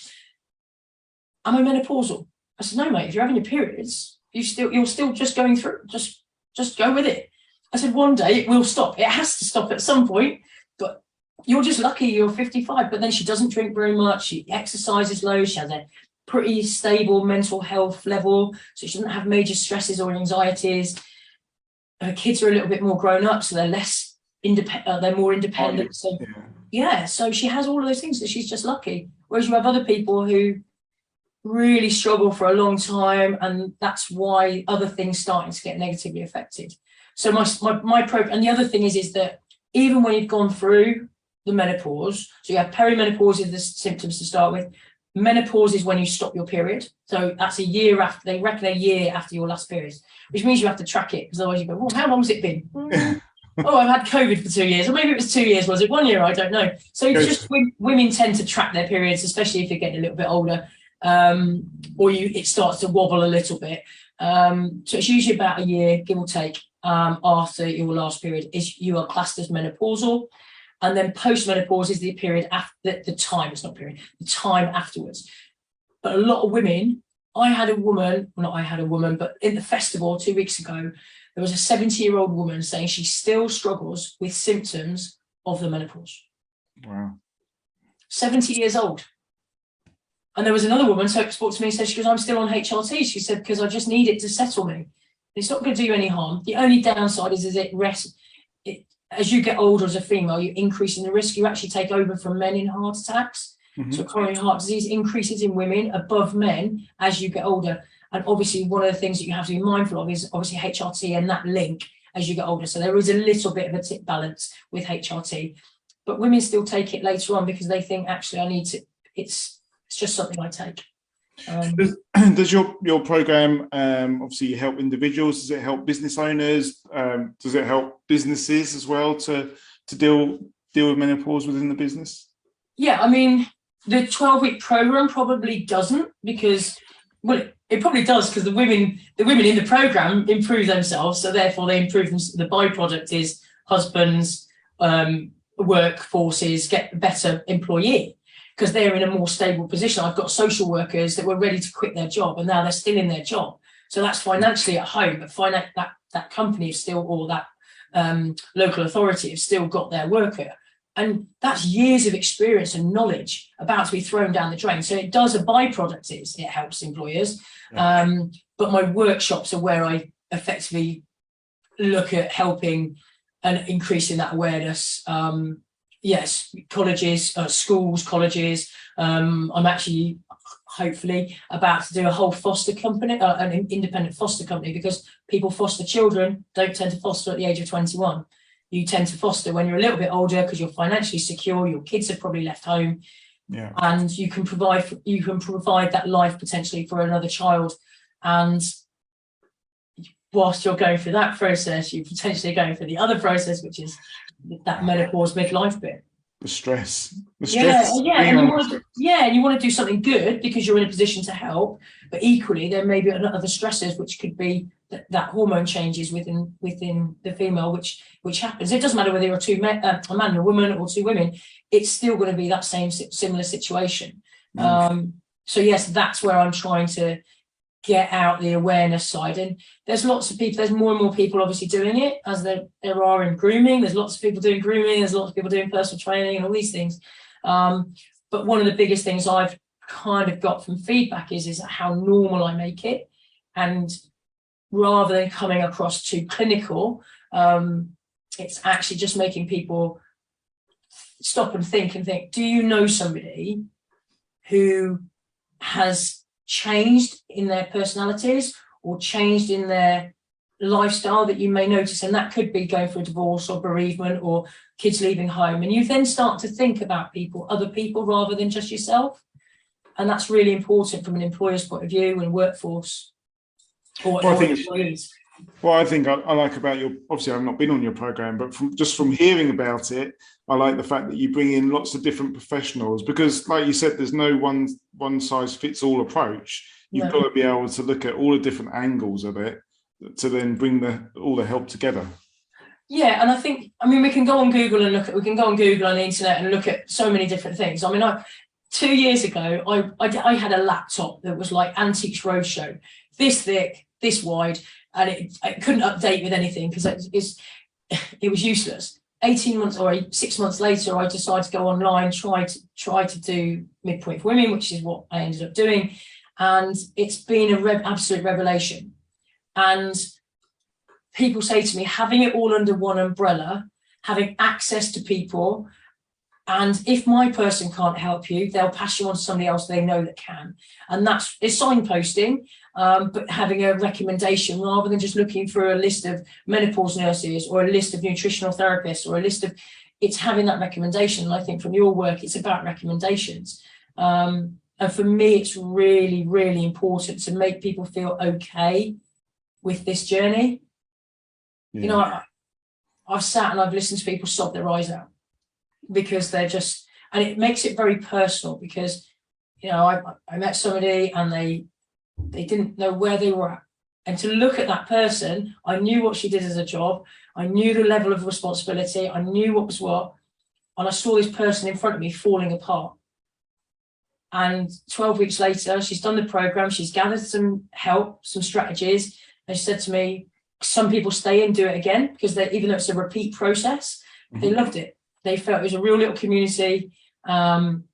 Am I menopausal? I said, no, mate, if you're having your periods, you're still just going through, just go with it. I said, one day it will stop. It has to stop at some point, but you're just lucky you're 55. But then she doesn't drink very much. She exercises low. She has a pretty stable mental health level, so she doesn't have major stresses or anxieties. Her kids are a little bit more grown up, so they're less independent. They're more independent. So yeah, so she has all of those things. So she's just lucky. Whereas you have other people who really struggle for a long time, and that's why other things starting to get negatively affected. So my and the other thing is that even when you've gone through the menopause, so you have perimenopause is the symptoms to start with. Menopause is when you stop your period. So that's a year after, they reckon a year after your last period, which means you have to track it, because otherwise you go, well, how long has it been? Oh, I've had COVID for 2 years, or maybe it was 2 years. Was it 1 year? I don't know. So just women tend to track their periods, especially if you're getting a little bit older, or it starts to wobble a little bit. So it's usually about a year, give or take, after your last period you are classed as menopausal. And then post-menopause is the period after the time, it's not period, the time afterwards. But a lot of women, but in the festival 2 weeks ago, there was a 70-year-old woman saying she still struggles with symptoms of the menopause. Wow. 70 years old. And there was another woman who spoke to me and said, she goes, I'm still on HRT. She said, because I just need it to settle me. It's not going to do you any harm. The only downside is as you get older as a female, you're increasing the risk. You actually take over from men in heart attacks. Mm-hmm. So coronary heart disease increases in women above men as you get older. And obviously, one of the things that you have to be mindful of is obviously HRT and that link as you get older. So there is a little bit of a tip balance with HRT. But women still take it later on because they think, actually, I need to, it's just something I take. Does your program obviously help individuals? Does it help business owners? Does it help businesses as well to deal with menopause within the business? Yeah, I mean, the 12-week program probably doesn't, because, well, it probably does, because the women in the program improve themselves, so therefore they improve them. The byproduct is husbands, workforces get a better employee, because they're in a more stable position. I've got social workers that were ready to quit their job, and now they're still in their job. So that's financially at home, but that company is still, or that local authority have still got their worker. And that's years of experience and knowledge about to be thrown down the drain. So it does, a byproduct is it helps employers. Yeah. But my workshops are where I effectively look at helping and increasing that awareness. Yes, colleges, schools, colleges. I'm actually hopefully about to do a whole foster company, an independent foster company, because people foster children don't tend to foster at the age of 21. You tend to foster when you're a little bit older, because you're financially secure, your kids are probably left home, and you can provide that life potentially for another child. And whilst you're going through that process, you're potentially going through the other process, which is that menopause midlife bit. The stress. And you want to do something good because you're in a position to help, but equally there may be other stressors which could be that hormone changes within the female, which happens. It doesn't matter whether you're a man and a woman or two women, it's still going to be that same similar situation. So yes, that's where I'm trying to get out the awareness side. And there's lots of people, there's more and more people obviously doing it, as there are in grooming. There's lots of people doing grooming, there's lots of people doing personal training and all these things. But one of the biggest things I've kind of got from feedback is how normal I make it. And rather than coming across too clinical, it's actually just making people stop and think, do you know somebody who has changed in their personalities or changed in their lifestyle that you may notice? And that could be going through a divorce or bereavement or kids leaving home. And you then start to think about other people rather than just yourself. And that's really important from an employer's point of view and workforce. Well, I think I like about your, obviously I've not been on your program, but from hearing about it, I like the fact that you bring in lots of different professionals, because like you said, there's no one size fits all approach. You've got to be able to look at all the different angles of it to then bring all the help together. Yeah, and I mean, we can go on Google and we can go on Google on the internet and look at so many different things. I mean, 2 years ago, I had a laptop that was like Antiques Roadshow, this thick, this wide, and it couldn't update with anything because it was useless. 18 months or 6 months later, I decided to go online, try to do midpoint for women, which is what I ended up doing. And it's been an absolute revelation. And people say to me, having it all under one umbrella, having access to people, and if my person can't help you, they'll pass you on to somebody else they know that can. And it's signposting, but having a recommendation rather than just looking through a list of menopause nurses or a list of nutritional therapists or a list of, it's having that recommendation. And I think from your work, it's about recommendations. And for me, it's really, really important to make people feel okay with this journey. Yeah. You know, I've sat and I've listened to people sob their eyes out, because they're just, and it makes it very personal, because, you know, I met somebody and they didn't know where they were at. And to look at that person, I knew what she did as a job. I knew the level of responsibility. I knew what was what. And I saw this person in front of me falling apart. And 12 weeks later, she's done the program. She's gathered some help, some strategies. And she said to me, some people stay and do it again, because even though it's a repeat process, they loved it. They felt it was a real little community, and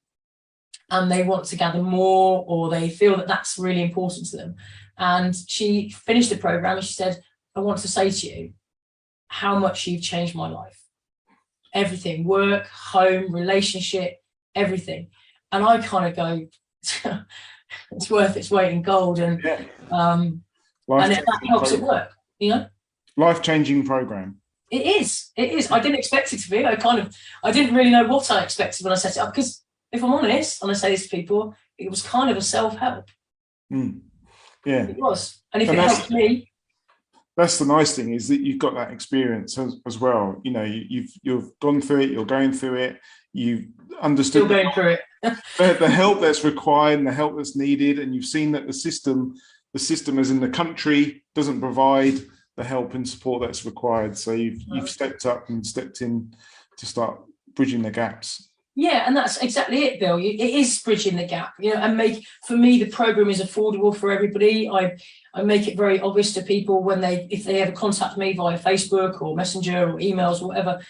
they want to gather more, or they feel that that's really important to them. And she finished the program and she said, I want to say to you how much you've changed my life. Everything, work, home, relationship, everything. And I kind of go, it's worth its weight in gold. And and that helps at work, you know? Life-changing program. It is. I didn't expect it to be. I didn't really know what I expected when I set it up, because if I'm honest, and I say this to people, it was kind of a self-help. Yeah. It was. And if it helped me. That's the nice thing, is that you've got that experience as well. You know, you've gone through it, you're going through it, you've understood. Still going through it. the help that's required and the help that's needed, and you've seen that the system as in the country doesn't provide the help and support that's required. So you've stepped up and stepped in to start bridging the gaps. Yeah, and that's exactly it, Bill. It is bridging the gap, you know, and for me, the program is affordable for everybody. I make it very obvious to people if they ever contact me via Facebook or Messenger or emails or whatever.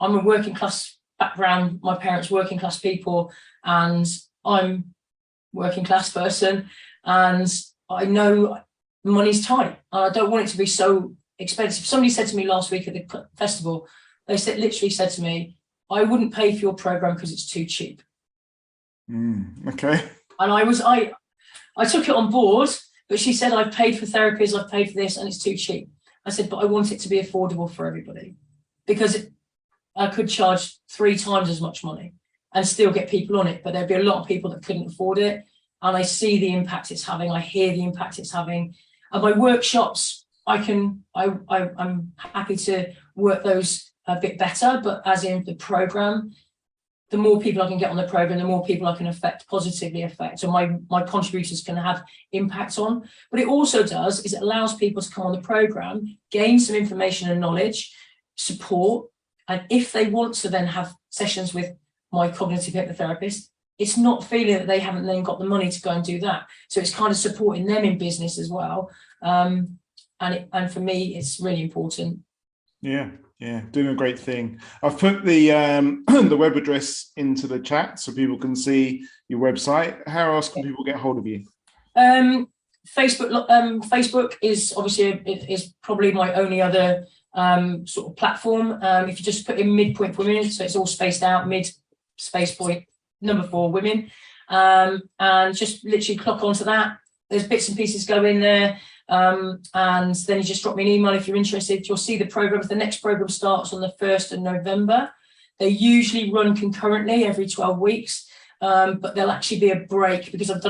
I'm a working class background. My parents are working class people, and I'm a working class person, and I know money's tight. I don't want it to be so expensive. Somebody said to me last week at the festival, they literally said to me, I wouldn't pay for your program because it's too cheap. Okay. And I took it on board, but she said, I've paid for therapies, I've paid for this, and it's too cheap. I said, but I want it to be affordable for everybody, because I could charge 3 times as much money and still get people on it, but there'd be a lot of people that couldn't afford it. And I see the impact it's having. I hear the impact it's having. And my workshops, I'm happy to work those a bit better, but as in the program, the more people I can get on the program, the more people I can positively affect, or my contributors can have impact on. But it also does is it allows people to come on the program, gain some information and knowledge, support, and if they want to then have sessions with my cognitive hypnotherapist, it's not feeling that they haven't then got the money to go and do that. So it's kind of supporting them in business as well. And for me, it's really important. Yeah, doing a great thing. I've put the the web address into the chat so people can see your website. How else can people get hold of you? Facebook is obviously is probably my only other sort of platform. If you just put in midpoint women, so it's all spaced out, mid space point number 4 women, and just literally clock onto that. There's bits and pieces go in there. And then you just drop me an email if you're interested. You'll see the programs. The next program starts on the 1st of November. They usually run concurrently every 12 weeks, but there'll actually be a break because I've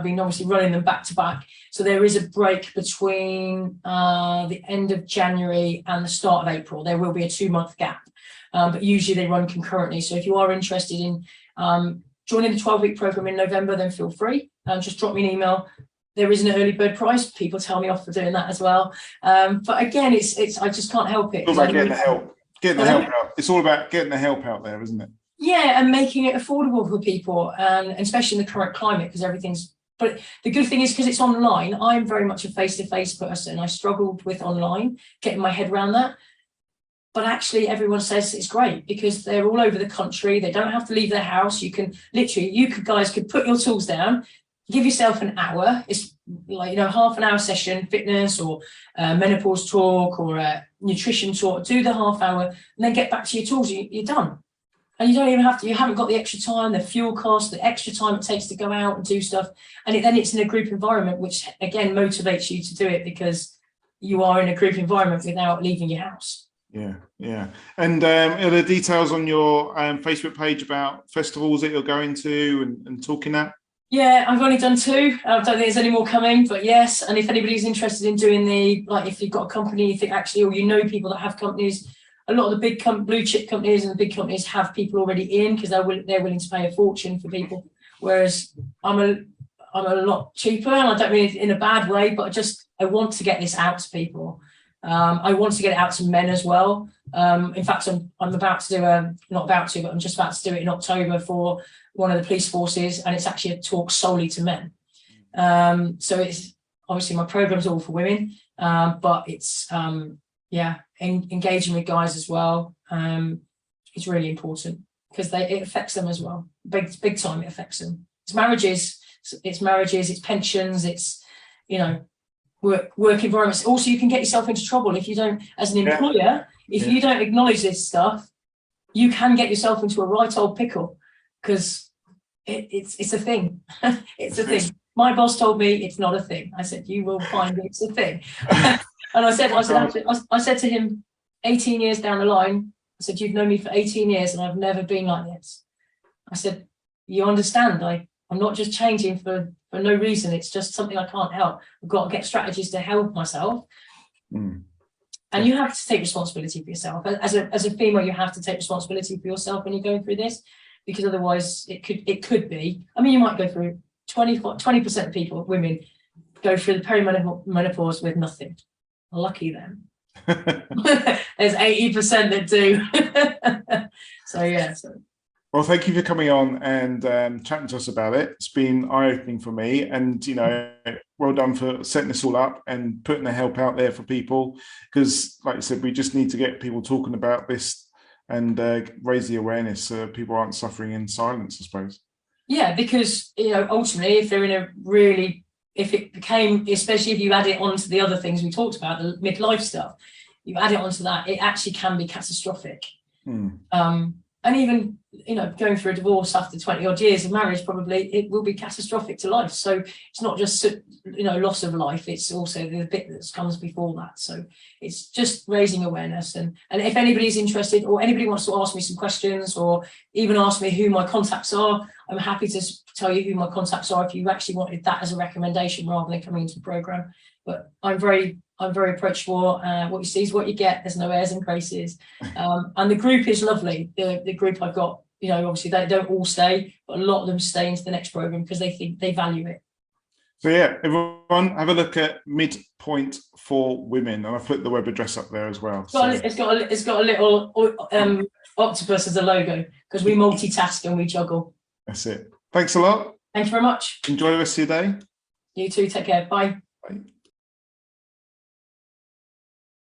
been obviously running them back to back. So there is a break between the end of January and the start of April. There will be a 2-month gap, but usually they run concurrently. So if you are interested in joining the 12-week program in November, then feel free. Just drop me an email. There is an early bird price. People tell me off for doing that as well. But again, it's I just can't help it. It's all about getting the help. Getting the help out. It's all about getting the help out there, isn't it? Yeah, and making it affordable for people, and especially in the current climate, because everything's. But the good thing is because it's online, I'm very much a face-to-face person. I struggled with online, getting my head around that. But actually, everyone says it's great because they're all over the country. They don't have to leave their house. You can literally, guys could put your tools down. Give yourself an hour. It's like, half an hour session, fitness or menopause talk or nutrition talk. Do the half hour and then get back to your tools. You're done. And you don't even have to, you haven't got the extra time, the fuel cost, the extra time it takes to go out and do stuff. And then it's in a group environment, which again motivates you to do it because you are in a group environment without leaving your house. Yeah. And are there details on your Facebook page about festivals that you're going to and talking at? Yeah, I've only done 2. I don't think there's any more coming, but yes. And if anybody's interested in doing if you've got a company, you think actually, or people that have companies, a lot of the big blue chip companies and the big companies have people already in because they're willing to pay a fortune for people. Whereas I'm a lot cheaper, and I don't mean it in a bad way, but I want to get this out to people. I want to get it out to men as well. In fact, I'm about to do I'm just about to do it in October for one of the police forces, and it's actually a talk solely to men. So it's obviously my program's all for women, but it's engaging with guys as well. It's really important because it affects them as well. Big time, it affects them. It's marriages, it's pensions, it's work environments. Also, you can get yourself into trouble if you don't, as an employer, you don't acknowledge this stuff, you can get yourself into a right old pickle because it's a thing. It's a thing. My boss told me it's not a thing. I said, you will find it's a thing. And I said to him, 18 years down the line, I said, you've known me for 18 years and I've never been like this. I said, you understand, I'm not just changing for no reason. It's just something I can't help. I've got to get strategies to help myself. And you have to take responsibility for yourself. As a female, you have to take responsibility for yourself when you're going through this, because otherwise it could be. I mean, you might go through 20% of people, women, go through the perimenopause with nothing. Lucky them. There's 80% that do. So yeah. Well, thank you for coming on and chatting to us about it. It's been eye-opening for me, and well done for setting this all up and putting the help out there for people. Because, like you said, we just need to get people talking about this and raise the awareness so people aren't suffering in silence, I suppose. Yeah, because ultimately, if they're in a really, if it became, especially if you add it on to the other things we talked about, the midlife stuff, you add it onto that, it actually can be catastrophic. And even, going through a divorce after 20 odd years of marriage, probably it will be catastrophic to life. So it's not just, loss of life. It's also the bit that comes before that. So it's just raising awareness. And if anybody's interested or anybody wants to ask me some questions or even ask me who my contacts are, I'm happy to tell you who my contacts are if you actually wanted that as a recommendation rather than coming into the program. But I'm very approachable. What you see is what you get. There's no airs and graces. And the group is lovely. The group I've got obviously they don't all stay, but a lot of them stay into the next program because they think they value it. So yeah, everyone have a look at Midpoint for Women, and I've put the web address up there as well. It's got a little octopus as a logo because we multitask and we juggle. That's it. Thanks a lot. Thank you very much. Enjoy the rest of your day. You too. Take care. Bye.